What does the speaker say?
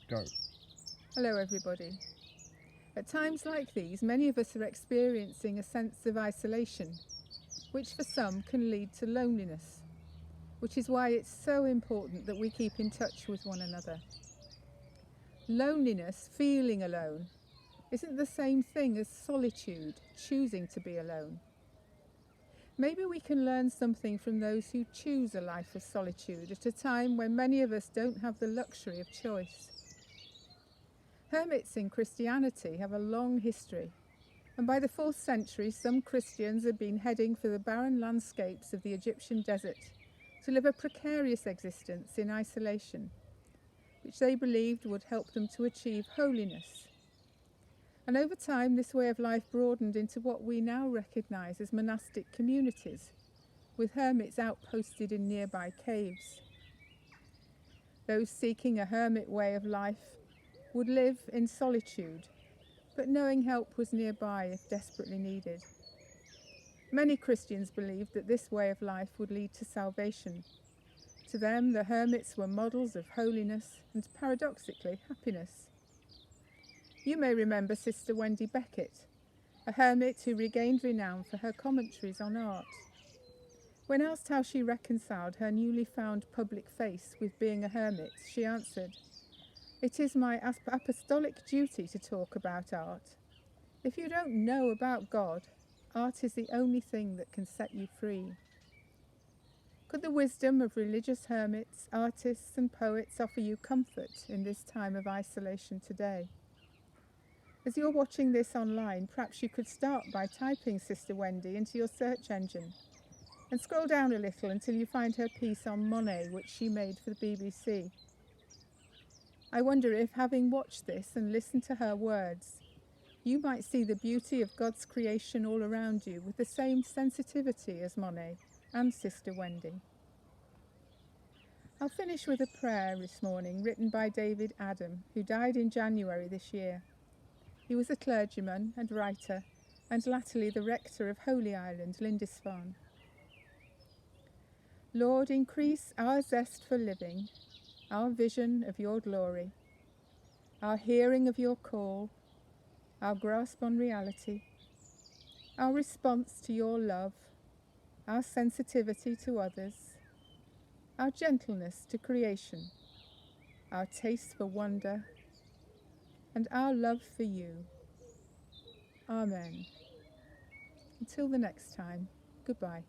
Go. Hello everybody. At times like these, many of us are experiencing a sense of isolation, which for some can lead to loneliness, which is why it's so important that we keep in touch with one another. Loneliness, feeling alone, isn't the same thing as solitude, choosing to be alone. Maybe we can learn something from those who choose a life of solitude at a time when many of us don't have the luxury of choice. Hermits in Christianity have a long history, and by the 4th century some Christians had been heading for the barren landscapes of the Egyptian desert to live a precarious existence in isolation, which they believed would help them to achieve holiness. And over time this way of life broadened into what we now recognise as monastic communities, with hermits outposted in nearby caves. Those seeking a hermit way of life would live in solitude, but knowing help was nearby if desperately needed. Many Christians believed that this way of life would lead to salvation. To them, the hermits were models of holiness and, paradoxically, happiness. You may remember Sister Wendy Beckett, a hermit who regained renown for her commentaries on art. When asked how she reconciled her newly found public face with being a hermit, she answered, "It is my apostolic duty to talk about art. If you don't know about God, art is the only thing that can set you free." Could the wisdom of religious hermits, artists and poets offer you comfort in this time of isolation today? As you're watching this online, perhaps you could start by typing Sister Wendy into your search engine and scroll down a little until you find her piece on Monet, which she made for the BBC. I wonder if, having watched this and listened to her words, you might see the beauty of God's creation all around you with the same sensitivity as Monet and Sister Wendy. I'll finish with a prayer this morning written by David Adam, who died in January this year. He was a clergyman and writer, and latterly the rector of Holy Island, Lindisfarne. Lord, increase our zest for living, our vision of your glory, our hearing of your call, our grasp on reality, our response to your love, our sensitivity to others, our gentleness to creation, our taste for wonder, and our love for you. Amen. Until the next time, goodbye.